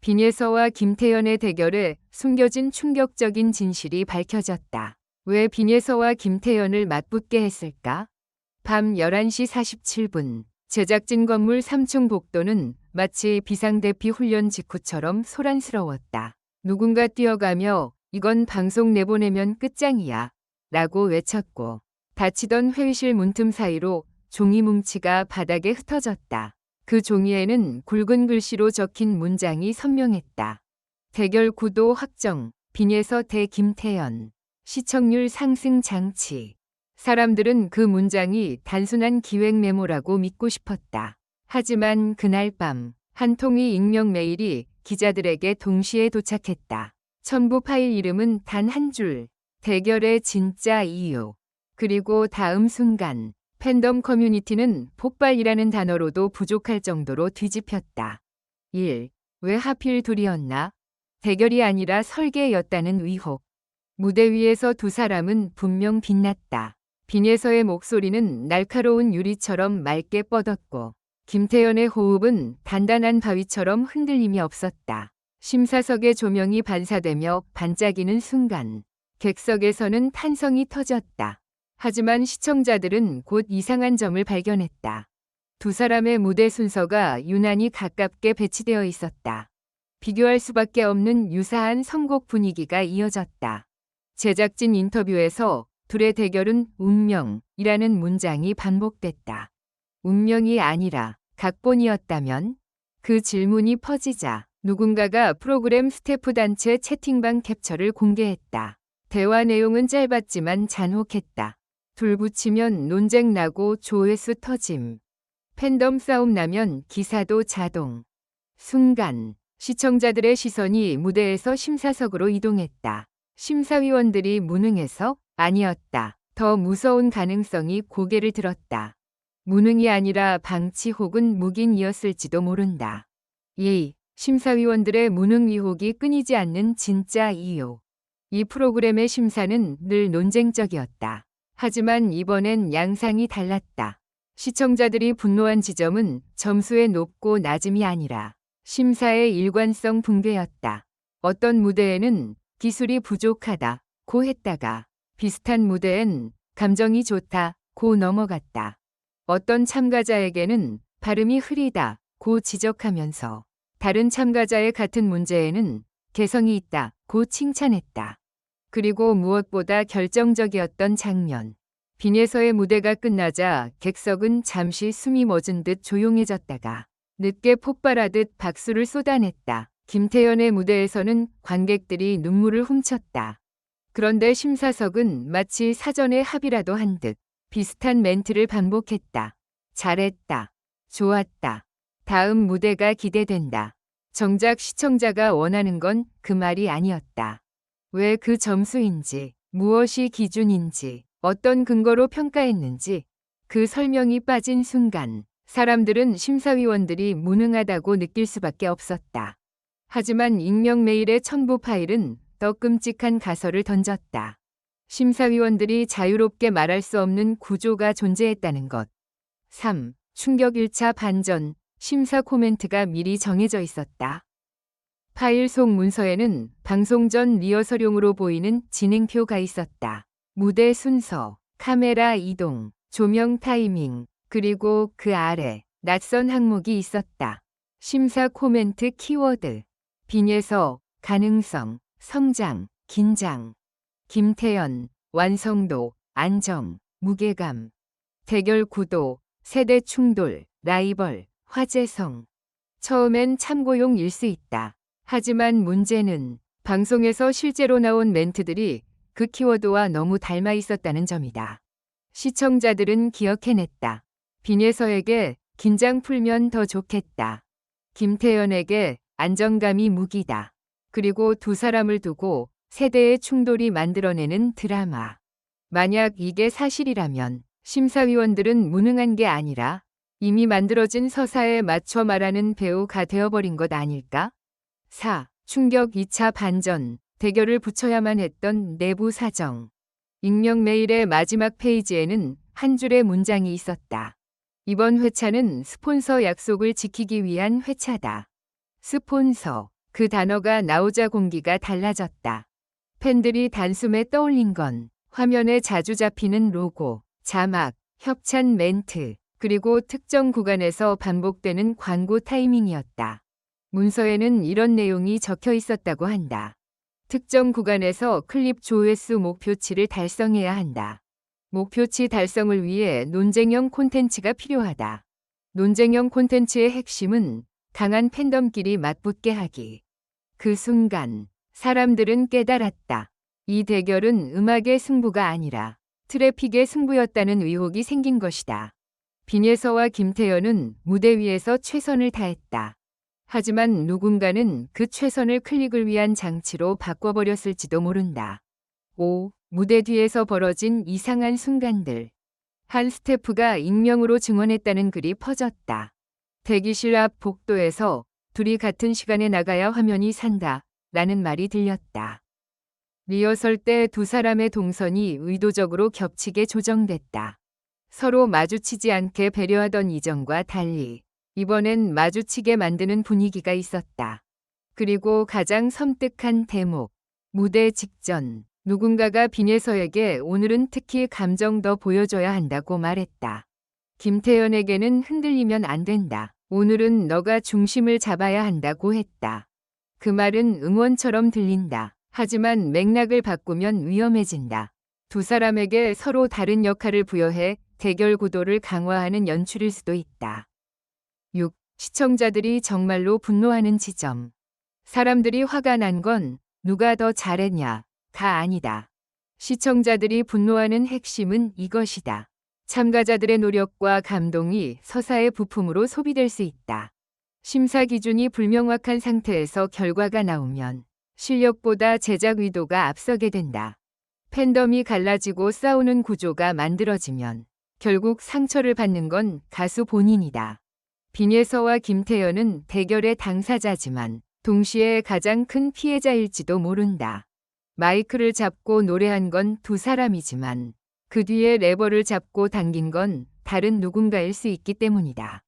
빈예서와 김태현의 대결에 숨겨진 충격적인 진실이 밝혀졌다. 왜 빈예서와 김태현을 맞붙게 했을까? 밤 11시 47분 제작진 건물 3층 복도는 마치 비상대피 훈련 직후처럼 소란스러웠다. 누군가 뛰어가며 이건 방송 내보내면 끝장이야 라고 외쳤고 닫히던 회의실 문틈 사이로 종이 뭉치가 바닥에 흩어졌다. 그 종이에는 굵은 글씨로 적힌 문장이 선명했다. 대결 구도 확정, 빈예서 대 김태현, 시청률 상승 장치. 사람들은 그 문장이 단순한 기획 메모라고 믿고 싶었다. 하지만 그날 밤 한 통의 익명 메일이 기자들에게 동시에 도착했다. 첨부 파일 이름은 단 한 줄, 대결의 진짜 이유. 그리고 다음 순간 팬덤 커뮤니티는 폭발이라는 단어로도 부족할 정도로 뒤집혔다. 1. 왜 하필 둘이었나? 대결이 아니라 설계였다는 의혹. 무대 위에서 두 사람은 분명 빛났다. 빈예서의 목소리는 날카로운 유리처럼 맑게 뻗었고 김태현의 호흡은 단단한 바위처럼 흔들림이 없었다. 심사석의 조명이 반사되며 반짝이는 순간 객석에서는 탄성이 터졌다. 하지만 시청자들은 곧 이상한 점을 발견했다. 두 사람의 무대 순서가 유난히 가깝게 배치되어 있었다. 비교할 수밖에 없는 유사한 선곡 분위기가 이어졌다. 제작진 인터뷰에서 둘의 대결은 운명이라는 문장이 반복됐다. 운명이 아니라 각본이었다면? 그 질문이 퍼지자 누군가가 프로그램 스태프 단체 채팅방 캡처를 공개했다. 대화 내용은 짧았지만 잔혹했다. 둘 붙이면 논쟁 나고 조회수 터짐. 팬덤 싸움 나면 기사도 자동. 순간 시청자들의 시선이 무대에서 심사석으로 이동했다. 심사위원들이 무능해서? 아니었다. 더 무서운 가능성이 고개를 들었다. 무능이 아니라 방치 혹은 묵인이었을지도 모른다. 이 심사위원들의 무능 의혹이 끊이지 않는 진짜 이유. 이 프로그램의 심사는 늘 논쟁적이었다. 하지만 이번엔 양상이 달랐다. 시청자들이 분노한 지점은 점수의 높고 낮음이 아니라 심사의 일관성 붕괴였다. 어떤 무대에는 기술이 부족하다 고 했다가 비슷한 무대엔 감정이 좋다 고 넘어갔다. 어떤 참가자에게는 발음이 흐리다 고 지적하면서 다른 참가자의 같은 문제에는 개성이 있다 고 칭찬했다. 그리고 무엇보다 결정적이었던 장면. 빈예서의 무대가 끝나자 객석은 잠시 숨이 멎은 듯 조용해졌다가 늦게 폭발하듯 박수를 쏟아냈다. 김태현의 무대에서는 관객들이 눈물을 훔쳤다. 그런데 심사석은 마치 사전에 합의라도 한 듯 비슷한 멘트를 반복했다. 잘했다. 좋았다. 다음 무대가 기대된다. 정작 시청자가 원하는 건 그 말이 아니었다. 왜 그 점수인지, 무엇이 기준인지, 어떤 근거로 평가했는지 그 설명이 빠진 순간 사람들은 심사위원들이 무능하다고 느낄 수밖에 없었다. 하지만 익명 메일의 첨부 파일은 더 끔찍한 가설을 던졌다. 심사위원들이 자유롭게 말할 수 없는 구조가 존재했다는 것. 3. 충격 1차 반전. 심사 코멘트가 미리 정해져 있었다. 파일 속 문서에는 방송 전 리허설용으로 보이는 진행표가 있었다. 무대 순서, 카메라 이동, 조명 타이밍, 그리고 그 아래 낯선 항목이 있었다. 심사 코멘트 키워드. 빈예서, 가능성, 성장, 긴장. 김태현, 완성도, 안정, 무게감. 대결 구도, 세대 충돌, 라이벌, 화제성. 처음엔 참고용일 수 있다. 하지만 문제는 방송에서 실제로 나온 멘트들이 그 키워드와 너무 닮아 있었다는 점이다. 시청자들은 기억해냈다. 빈예서에게 긴장 풀면 더 좋겠다. 김태현에게 안정감이 무기다. 그리고 두 사람을 두고 세대의 충돌이 만들어내는 드라마. 만약 이게 사실이라면 심사위원들은 무능한 게 아니라 이미 만들어진 서사에 맞춰 말하는 배우가 되어버린 것 아닐까? 4. 충격 2차 반전. 대결을 붙여야만 했던 내부 사정. 익명 메일의 마지막 페이지에는 한 줄의 문장이 있었다. 이번 회차는 스폰서 약속을 지키기 위한 회차다. 스폰서. 그 단어가 나오자 공기가 달라졌다. 팬들이 단숨에 떠올린 건 화면에 자주 잡히는 로고, 자막, 협찬 멘트, 그리고 특정 구간에서 반복되는 광고 타이밍이었다. 문서에는 이런 내용이 적혀 있었다고 한다. 특정 구간에서 클립 조회수 목표치를 달성해야 한다. 목표치 달성을 위해 논쟁형 콘텐츠가 필요하다. 논쟁형 콘텐츠의 핵심은 강한 팬덤끼리 맞붙게 하기. 그 순간 사람들은 깨달았다. 이 대결은 음악의 승부가 아니라 트래픽의 승부였다는 의혹이 생긴 것이다. 빈예서와 김태현은 무대 위에서 최선을 다했다. 하지만 누군가는 그 최선을 클릭을 위한 장치로 바꿔버렸을지도 모른다. 5. 무대 뒤에서 벌어진 이상한 순간들. 한 스태프가 익명으로 증언했다는 글이 퍼졌다. 대기실 앞 복도에서 둘이 같은 시간에 나가야 화면이 산다. 라는 말이 들렸다. 리허설 때 두 사람의 동선이 의도적으로 겹치게 조정됐다. 서로 마주치지 않게 배려하던 이전과 달리 이번엔 마주치게 만드는 분위기가 있었다. 그리고 가장 섬뜩한 대목. 무대 직전 누군가가 빈예서에게 오늘은 특히 감정 더 보여줘야 한다고 말했다. 김태현에게는 흔들리면 안 된다. 오늘은 너가 중심을 잡아야 한다고 했다. 그 말은 응원처럼 들린다. 하지만 맥락을 바꾸면 위험해진다. 두 사람에게 서로 다른 역할을 부여해 대결 구도를 강화하는 연출일 수도 있다. 6. 시청자들이 정말로 분노하는 지점. 사람들이 화가 난 건 누가 더 잘했냐가 아니다. 시청자들이 분노하는 핵심은 이것이다. 참가자들의 노력과 감동이 서사의 부품으로 소비될 수 있다. 심사 기준이 불명확한 상태에서 결과가 나오면 실력보다 제작 의도가 앞서게 된다. 팬덤이 갈라지고 싸우는 구조가 만들어지면 결국 상처를 받는 건 가수 본인이다. 빈예서와 김태현은 대결의 당사자지만 동시에 가장 큰 피해자일지도 모른다. 마이크를 잡고 노래한 건 두 사람이지만 그 뒤에 레버를 잡고 당긴 건 다른 누군가일 수 있기 때문이다.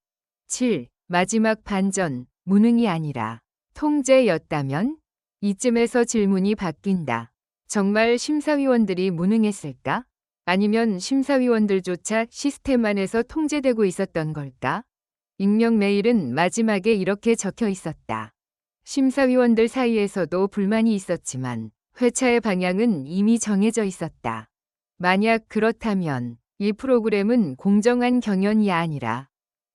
7. 마지막 반전, 무능이 아니라 통제였다면? 이쯤에서 질문이 바뀐다. 정말 심사위원들이 무능했을까? 아니면 심사위원들조차 시스템 안에서 통제되고 있었던 걸까? 익명 메일은 마지막에 이렇게 적혀 있었다. 심사위원들 사이에서도 불만이 있었지만 회차의 방향은 이미 정해져 있었다. 만약 그렇다면 이 프로그램은 공정한 경연이 아니라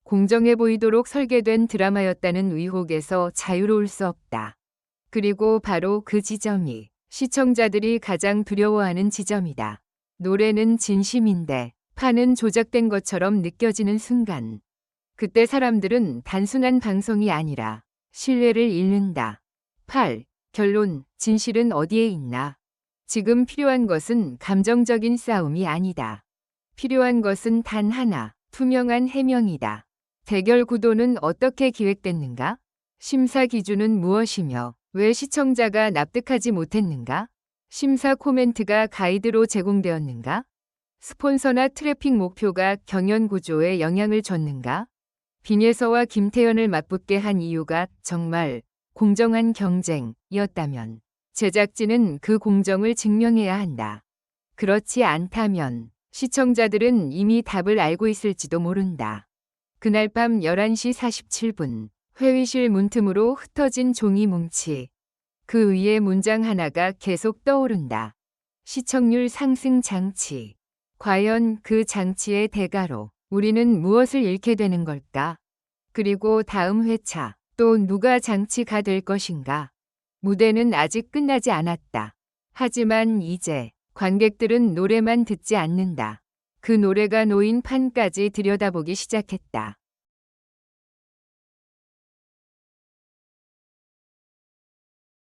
공정해 보이도록 설계된 드라마였다는 의혹에서 자유로울 수 없다. 그리고 바로 그 지점이 시청자들이 가장 두려워하는 지점이다. 노래는 진심인데 판은 조작된 것처럼 느껴지는 순간. 그때 사람들은 단순한 방송이 아니라 신뢰를 잃는다. 8. 결론, 진실은 어디에 있나? 지금 필요한 것은 감정적인 싸움이 아니다. 필요한 것은 단 하나, 투명한 해명이다. 대결 구도는 어떻게 기획됐는가? 심사 기준은 무엇이며 왜 시청자가 납득하지 못했는가? 심사 코멘트가 가이드로 제공되었는가? 스폰서나 트래픽 목표가 경연 구조에 영향을 줬는가? 빈예서와 김태현을 맞붙게 한 이유가 정말 공정한 경쟁이었다면 제작진은 그 공정을 증명해야 한다. 그렇지 않다면 시청자들은 이미 답을 알고 있을지도 모른다. 그날 밤 11시 47분 회의실 문틈으로 흩어진 종이 뭉치. 그 위에 문장 하나가 계속 떠오른다. 시청률 상승 장치. 과연 그 장치의 대가로 우리는 무엇을 잃게 되는 걸까? 그리고 다음 회차 또 누가 장치가 될 것인가? 무대는 아직 끝나지 않았다. 하지만 이제 관객들은 노래만 듣지 않는다. 그 노래가 놓인 판까지 들여다보기 시작했다.